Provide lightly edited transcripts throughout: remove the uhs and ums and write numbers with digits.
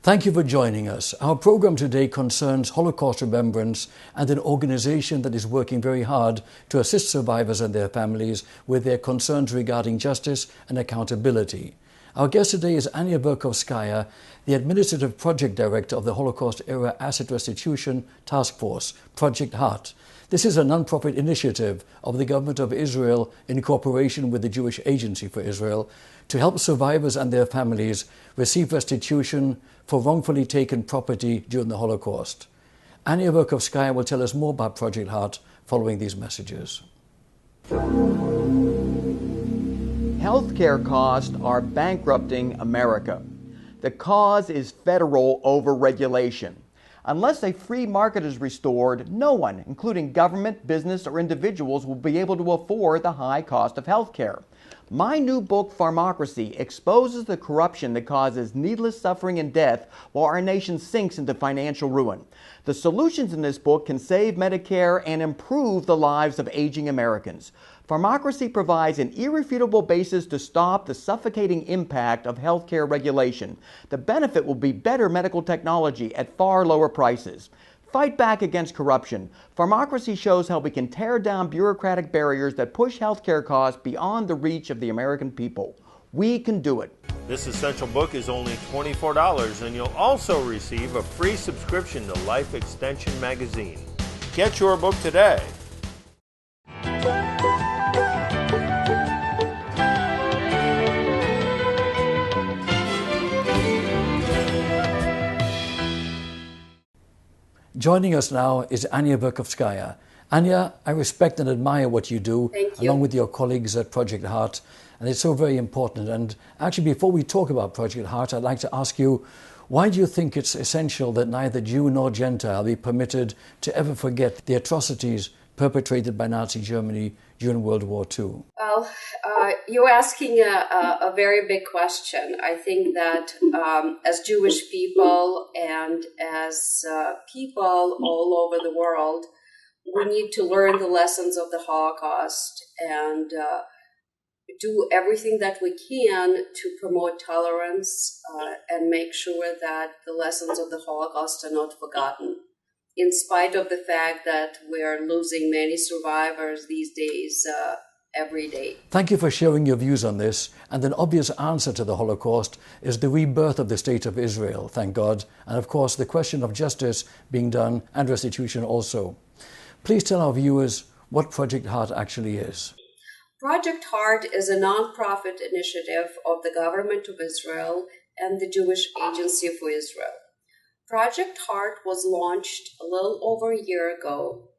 Thank you for joining us. Our program today concerns Holocaust remembrance and an organization that is working very hard to assist survivors and their families with their concerns regarding justice and accountability. Our guest today is Anya Verkhovskaya, the Administrative Project Director of the Holocaust-era Asset Restitution Taskforce, Project Heart. This is a non-profit initiative of the government of Israel in cooperation with the Jewish Agency for Israel to help survivors and their families receive restitution for wrongfully taken property during the Holocaust. Anya Verkhovskaya will tell us more about Project Heart following these messages. Healthcare costs are bankrupting America. The cause is federal overregulation. Unless a free market is restored, no one, including government, business, or individuals, will be able to afford the high cost of health care. My new book, Pharmocracy, exposes the corruption that causes needless suffering and death while our nation sinks into financial ruin. The solutions in this book can save Medicare and improve the lives of aging Americans. Pharmocracy provides an irrefutable basis to stop the suffocating impact of healthcare regulation. The benefit will be better medical technology at far lower prices. Fight back against corruption. Pharmocracy shows how we can tear down bureaucratic barriers that push healthcare costs beyond the reach of the American people. We can do it. This essential book is only $24, and you'll also receive a free subscription to Life Extension magazine. Get your book today. Joining us now is Anya Verkhovskaya. Anya, I respect and admire what you do, along with your colleagues at Project Heart, and it's so very important. And actually, before we talk about Project Heart, I'd like to ask you, why do you think it's essential that neither Jew nor Gentile be permitted to ever forget the atrocities perpetrated by Nazi Germany during World War II? Well, you're asking a very big question. I think that as Jewish people and as people all over the world, we need to learn the lessons of the Holocaust and do everything that we can to promote tolerance and make sure that the lessons of the Holocaust are not forgotten, in spite of the fact that we're losing many survivors these days every day. Thank you for sharing your views on this. And an obvious answer to the Holocaust is the rebirth of the State of Israel, thank God, and of course the question of justice being done and restitution also. Please tell our viewers what Project Heart actually is. Project Heart is a non-profit initiative of the government of Israel and the Jewish Agency for Israel. Project Heart was launched a little over a year ago,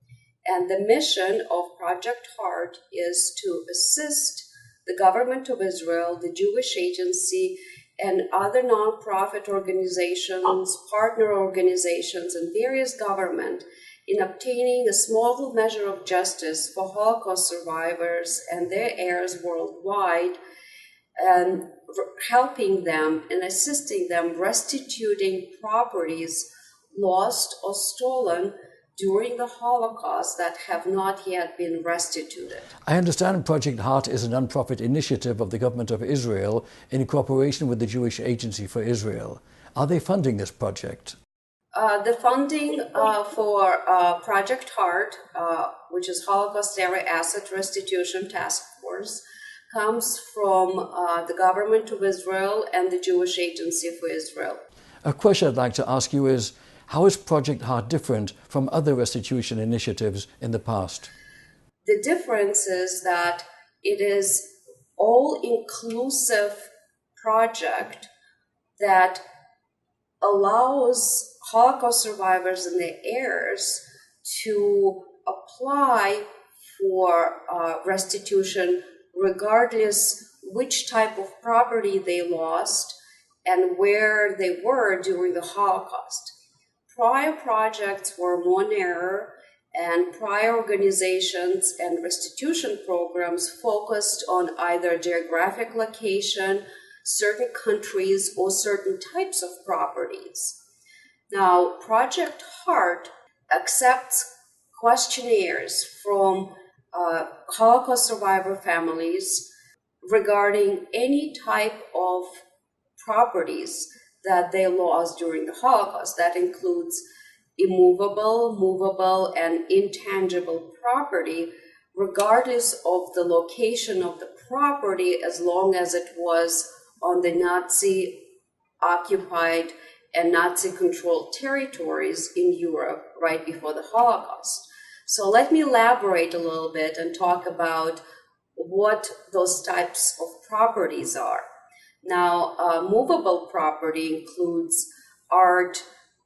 and the mission of Project Heart is to assist the government of Israel, the Jewish Agency, and other non-profit organizations, partner organizations, and various government in obtaining a small measure of justice for Holocaust survivors and their heirs worldwide, and helping them and assisting them restituting properties lost or stolen during the Holocaust that have not yet been restituted. I understand Project Heart is a non-profit initiative of the government of Israel in cooperation with the Jewish Agency for Israel. Are they funding this project? The funding for Project Heart, which is Holocaust-era Asset Restitution Taskforce, comes from the government of Israel and the Jewish Agency for Israel. A question I'd like to ask you is, how is Project Heart different from other restitution initiatives in the past? The difference is that it is all-inclusive project that allows Holocaust survivors and their heirs to apply for restitution regardless which type of property they lost and where they were during the Holocaust. Prior projects were more narrow And prior organizations and restitution programs focused on either geographic location, certain countries, or certain types of properties. Now, Project HEART accepts questionnaires from Holocaust survivor families regarding any type of properties that they lost during the Holocaust. That includes immovable, movable, and intangible property, regardless of the location of the property, as long as it was on the Nazi-occupied and Nazi-controlled territories in Europe right before the Holocaust. So let me elaborate a little bit and talk about what those types of properties are. Now, movable property includes art,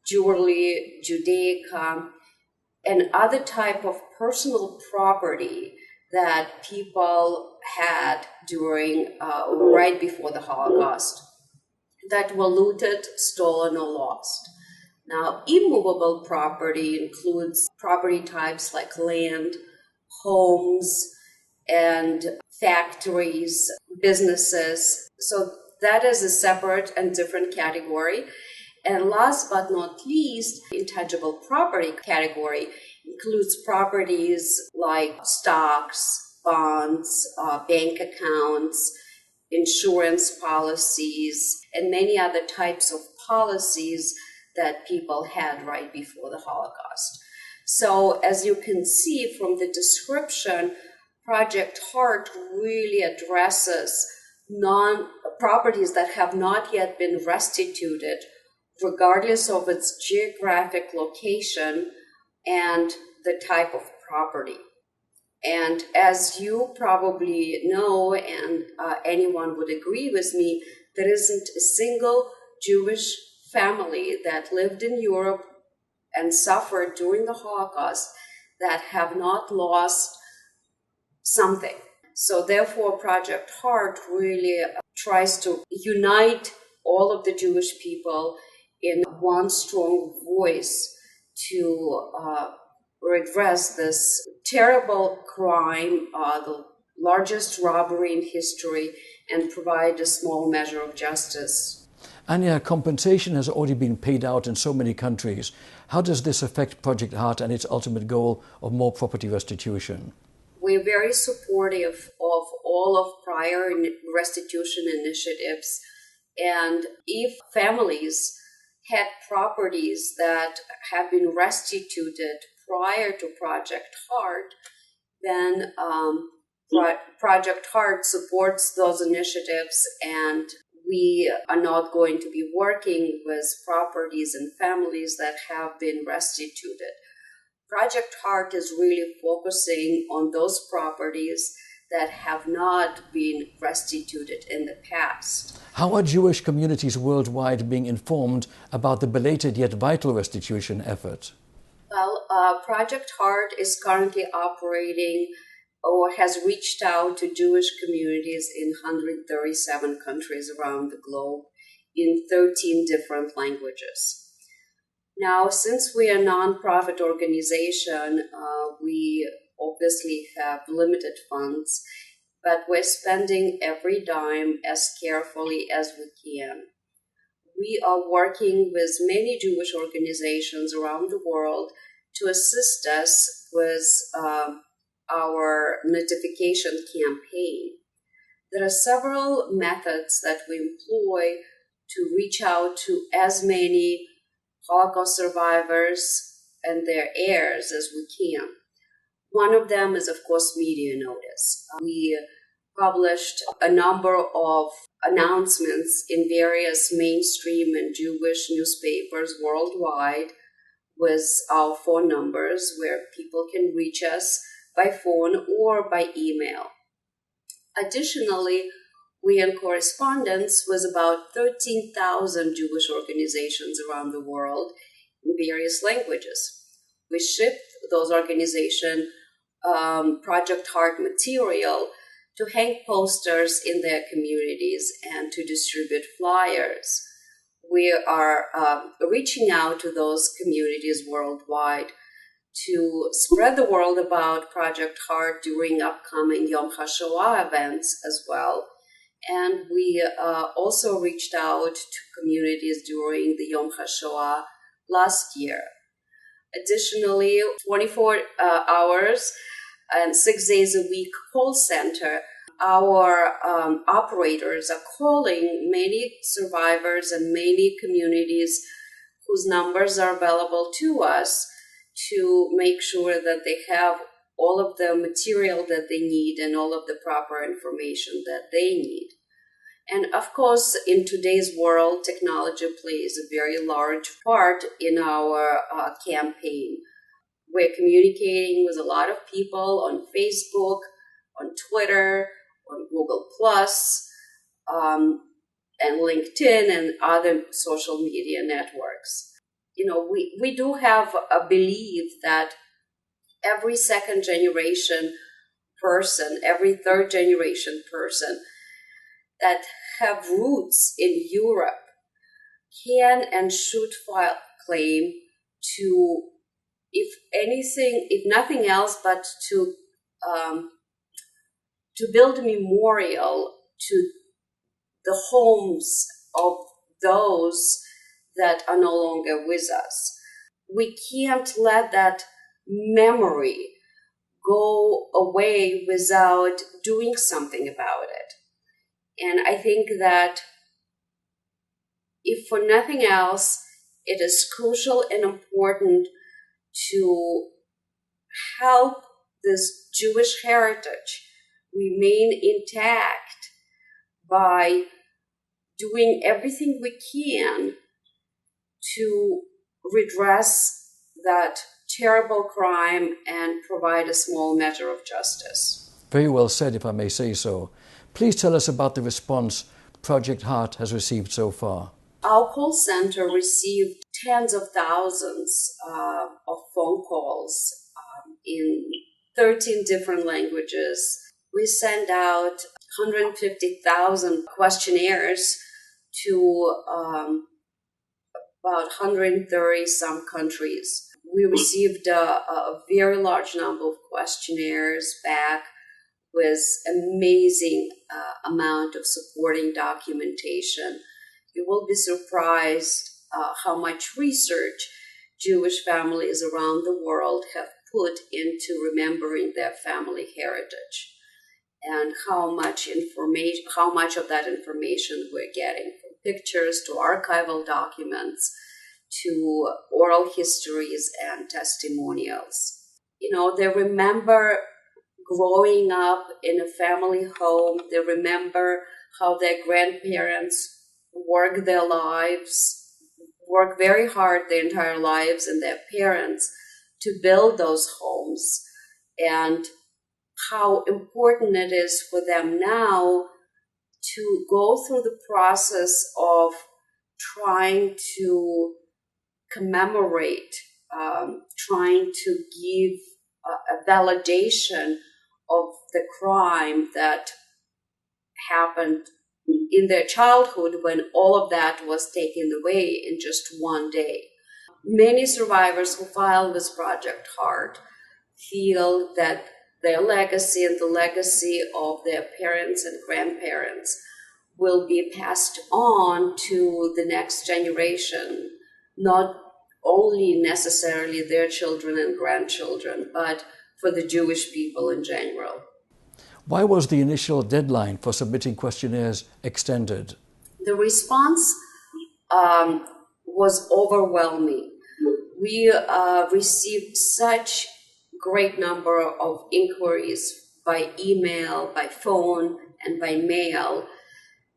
jewelry, Judaica, and other type of personal property that people had during, right before the Holocaust, that were looted, stolen, or lost. Now, immovable property includes property types like land, homes, and factories, businesses. So that is a separate and different category. And last but not least, intangible property category includes properties like stocks, bonds, bank accounts, insurance policies, and many other types of policies that people had right before the Holocaust. So as you can see from the description, Project HEART really addresses properties that have not yet been restituted, regardless of its geographic location and the type of property. And as you probably know, and anyone would agree with me, there isn't a single Jewish family that lived in Europe and suffered during the Holocaust that have not lost something. So therefore, Project HEART really tries to unite all of the Jewish people in one strong voice to redress this terrible crime, the largest robbery in history, and provide a small measure of justice. Anya, compensation has already been paid out in so many countries. How does this affect Project HEART and its ultimate goal of more property restitution? We're very supportive of all of prior restitution initiatives. And if families had properties that have been restituted prior to Project HEART, then Project HEART supports those initiatives, and we are not going to be working with properties and families that have been restituted. Project HEART is really focusing on those properties that have not been restituted in the past. How are Jewish communities worldwide being informed about the belated yet vital restitution effort? Well, Project HEART is currently operating or has reached out to Jewish communities in 137 countries around the globe in 13 different languages. Now, since we are a nonprofit organization, we obviously have limited funds, but we're spending every dime as carefully as we can. We are working with many Jewish organizations around the world to assist us with our notification campaign. There are several methods that we employ to reach out to as many Holocaust survivors and their heirs as we can. One of them is, of course, media notice. We published a number of announcements in various mainstream and Jewish newspapers worldwide with our phone numbers where people can reach us by phone or by email. Additionally, we are in correspondence with about 13,000 Jewish organizations around the world in various languages. We shipped those organizations Project HEART material to hang posters in their communities and to distribute flyers. We are reaching out to those communities worldwide to spread the word about Project Heart during upcoming Yom HaShoah events as well. And we also reached out to communities during the Yom HaShoah last year. Additionally, 24 hours and 6 days a week call center. Our operators are calling many survivors and many communities whose numbers are available to us to make sure that they have all of the material that they need and all of the proper information that they need. And of course, in today's world, technology plays a very large part in our campaign. We're communicating with a lot of people on Facebook, on Twitter, on Google+, and LinkedIn and other social media networks. We do have a belief that every second generation person, every third generation person that have roots in Europe can and should file claim to, if nothing else, but to build a memorial to the homes of those that are no longer with us. We can't let that memory go away without doing something about it. And I think that if for nothing else, it is crucial and important to help this Jewish heritage remain intact by doing everything we can to redress that terrible crime and provide a small measure of justice. Very well said, if I may say so. Please tell us about the response Project Heart has received so far. Our call center received tens of thousands of phone calls in 13 different languages. We sent out 150,000 questionnaires to about 130 some countries. We received a very large number of questionnaires back with amazing amount of supporting documentation. You will be surprised how much research Jewish families around the world have put into remembering their family heritage, and how much of that information we're getting, from pictures to archival documents to oral histories and testimonials. They remember growing up in a family home. They remember how their grandparents worked very hard their entire lives, and their parents, to build those homes, and how important it is for them now to go through the process of trying to commemorate, trying to give a validation of the crime that happened in their childhood, when all of that was taken away in just one day. Many survivors who filed with Project Heart feel that their legacy and the legacy of their parents and grandparents will be passed on to the next generation, not only necessarily their children and grandchildren, but for the Jewish people in general. Why was the initial deadline for submitting questionnaires extended? The response was overwhelming. We received such great number of inquiries by email, by phone, and by mail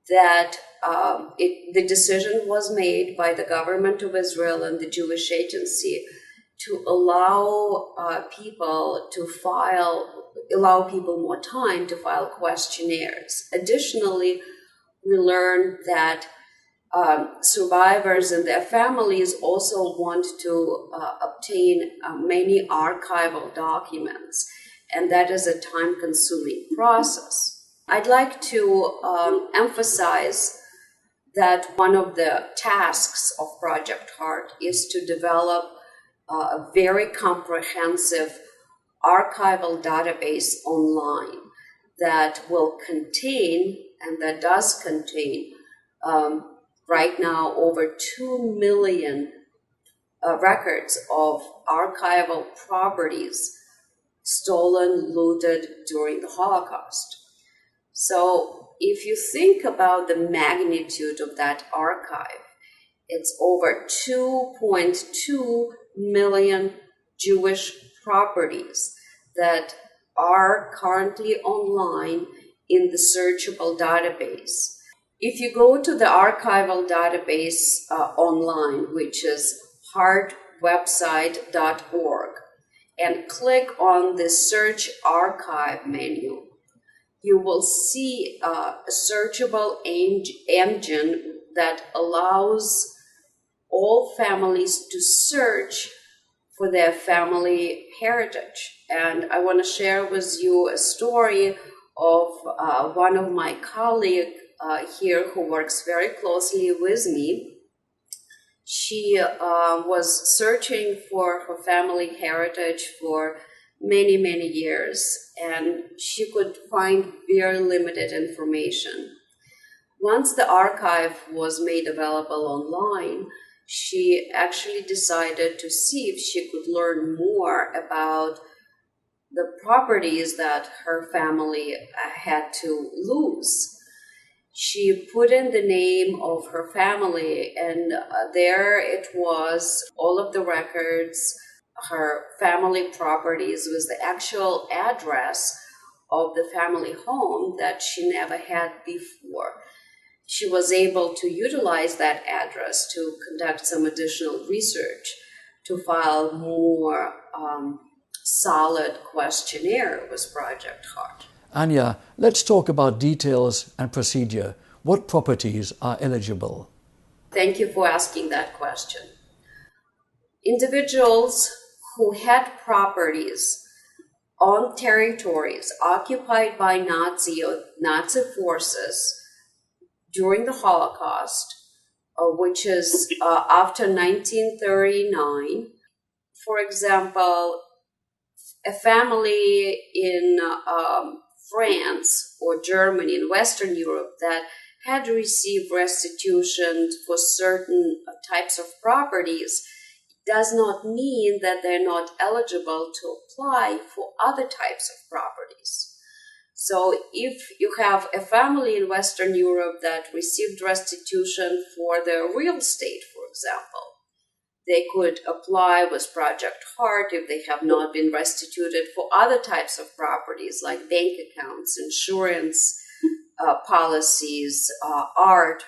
that the decision was made by the government of Israel and the Jewish Agency to allow people more time to file questionnaires. Additionally, we learned that survivors and their families also want to obtain many archival documents, and that is a time-consuming process. I'd like to emphasize that one of the tasks of Project Heart is to develop a very comprehensive archival database online that will contain, and that does contain, right now over 2 million records of archival properties stolen, looted during the Holocaust. So if you think about the magnitude of that archive, it's over 2.2 million Jewish properties that are currently online in the searchable database. If you go to the archival database online, which is heartwebsite.org, and click on the search archive menu, you will see a searchable engine that allows all families to search for their family heritage. And I want to share with you a story of one of my colleagues here who works very closely with me. She was searching for her family heritage for many, many years, and she could find very limited information. Once the archive was made available online, she actually decided to see if she could learn more about the properties that her family had to lose. She put in the name of her family, and there it was, all of the records, her family properties, was the actual address of the family home that she never had before. She was able to utilize that address to conduct some additional research, to file more solid questionnaire with Project Heart. Anya, let's talk about details and procedure. What properties are eligible? Thank you for asking that question. Individuals who had properties on territories occupied by Nazi forces during the Holocaust, which is after 1939. For example, a family in France or Germany, in Western Europe, that had received restitution for certain types of properties does not mean that they're not eligible to apply for other types of properties. So if you have a family in Western Europe that received restitution for their real estate, for example, they could apply with Project Heart if they have not been restituted for other types of properties like bank accounts, insurance policies, art,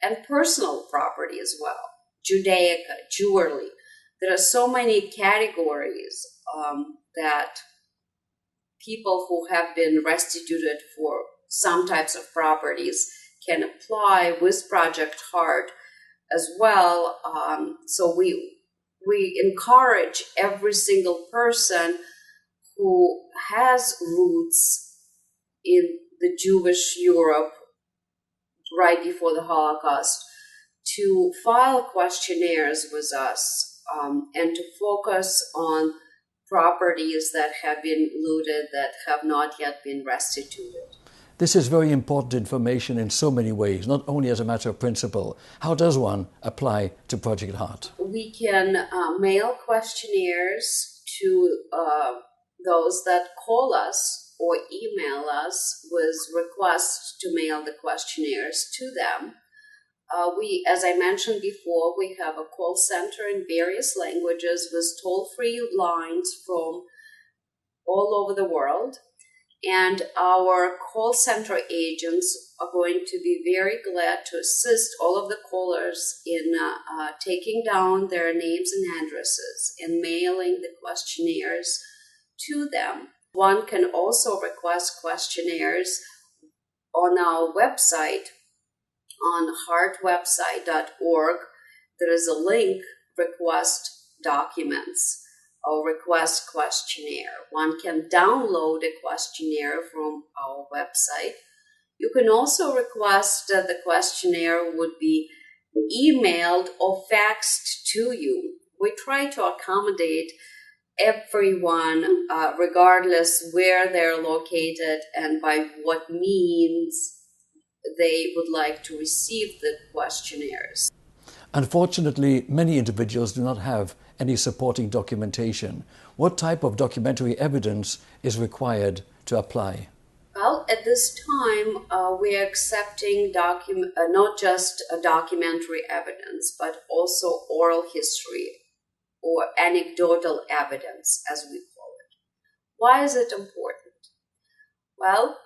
and personal property as well, Judaica, jewelry. There are so many categories that people who have been restituted for some types of properties can apply with Project Heart as well. So we encourage every single person who has roots in the Jewish Europe right before the Holocaust to file questionnaires with us and to focus on properties that have been looted, that have not yet been restituted. This is very important information in so many ways, not only as a matter of principle. How does one apply to Project Heart? We can mail questionnaires to those that call us or email us with requests to mail the questionnaires to them. As I mentioned before, we have a call center in various languages with toll-free lines from all over the world. And our call center agents are going to be very glad to assist all of the callers in taking down their names and addresses and mailing the questionnaires to them. One can also request questionnaires on our website, on heartwebsite.org. There is a link, request documents or request questionnaire. One can download a questionnaire from our website. You can also request that the questionnaire would be emailed or faxed to you we try to accommodate everyone, regardless where they're located and by what means they would like to receive the questionnaires. Unfortunately, many individuals do not have any supporting documentation. What type of documentary evidence is required to apply? Well, at this time, we are accepting not just documentary evidence, but also oral history or anecdotal evidence, as we call it. Why is it important? Well,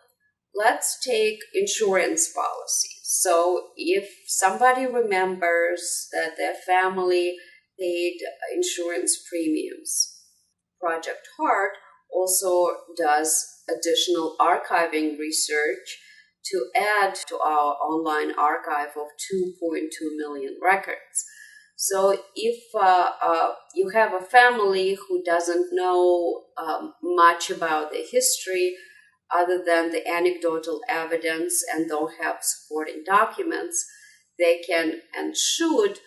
let's take insurance policies. So if somebody remembers that their family paid insurance premiums, Project Heart also does additional archiving research to add to our online archive of 2.2 million records. So if you have a family who doesn't know much about the history other than the anecdotal evidence and don't have supporting documents, they can and should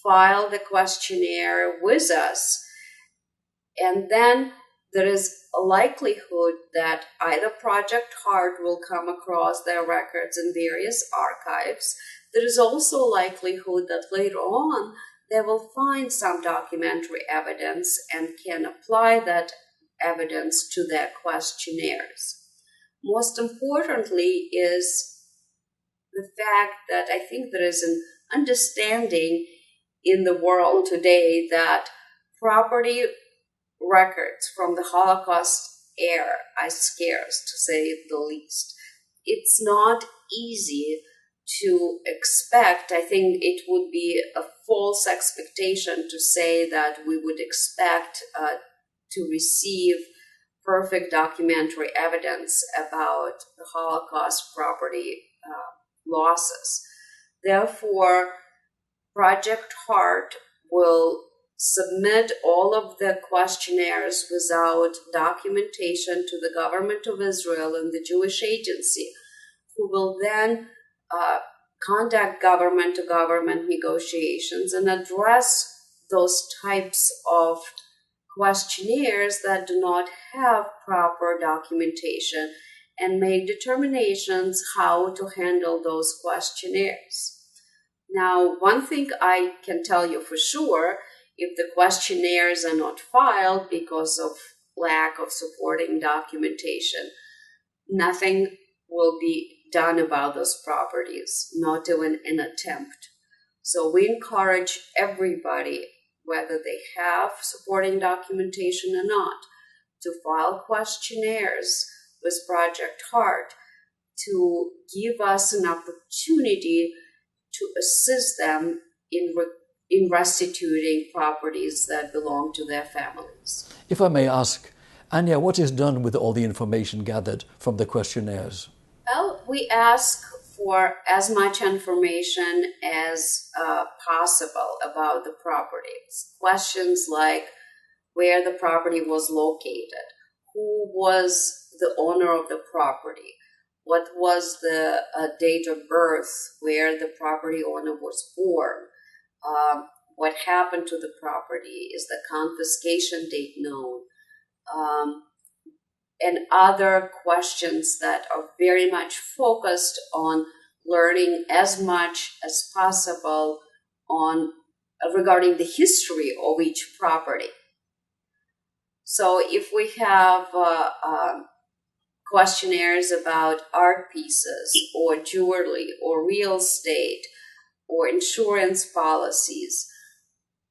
file the questionnaire with us. And then there is a likelihood that either Project Heart will come across their records in various archives. There is also a likelihood that later on they will find some documentary evidence and can apply that evidence to their questionnaires. Most importantly is the fact that I think there is an understanding in the world today that property records from the Holocaust era are scarce, to say the least. It's not easy to expect. I think it would be a false expectation to say that we would expect to receive perfect documentary evidence about the Holocaust property losses. Therefore, Project Heart will submit all of the questionnaires without documentation to the government of Israel and the Jewish Agency, who will then conduct government-to-government negotiations and address those types of questionnaires that do not have proper documentation and make determinations how to handle those questionnaires. Now, one thing I can tell you for sure, if the questionnaires are not filed because of lack of supporting documentation, nothing will be done about those properties, not even an attempt. So we encourage everybody, whether they have supporting documentation or not, to file questionnaires with Project Heart to give us an opportunity to assist them in restituting properties that belong to their families. If I may ask, Anya, what is done with all the information gathered from the questionnaires? Well, we ask for as much information as possible about the properties. Questions like where the property was located, who was the owner of the property, what was the date of birth where the property owner was born, what happened to the property, is the confiscation date known, and other questions that are very much focused on learning as much as possible on regarding the history of each property. So if we have questionnaires about art pieces or jewelry or real estate or insurance policies,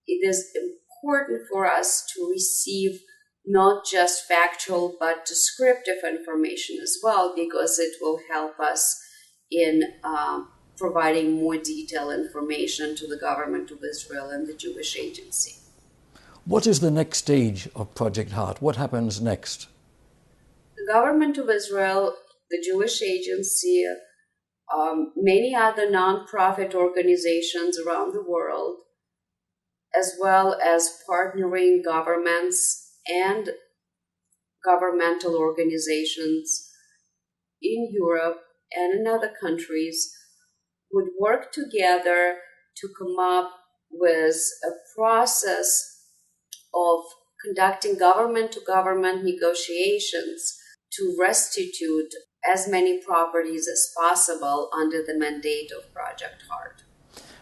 it is important for us to receive not just factual but descriptive information as well, because it will help us in providing more detailed information to the government of Israel and the Jewish Agency. What is the next stage of Project Heart? What happens next? The government of Israel, the Jewish Agency, many other nonprofit organizations around the world, as well as partnering governments and governmental organizations in Europe and in other countries, would work together to come up with a process of conducting government-to-government negotiations to restitute as many properties as possible under the mandate of Project HEART.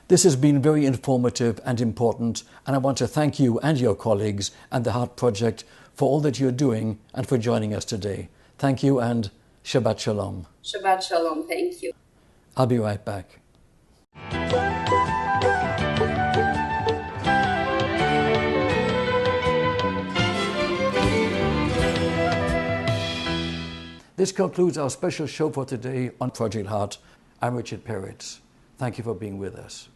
This has been very informative and important, and I want to thank you and your colleagues and the HEART Project for all that you're doing and for joining us today. Thank you and Shabbat Shalom. Shabbat Shalom. Thank you. I'll be right back. This concludes our special show for today on Project HEART. I'm Richard Peretz. Thank you for being with us.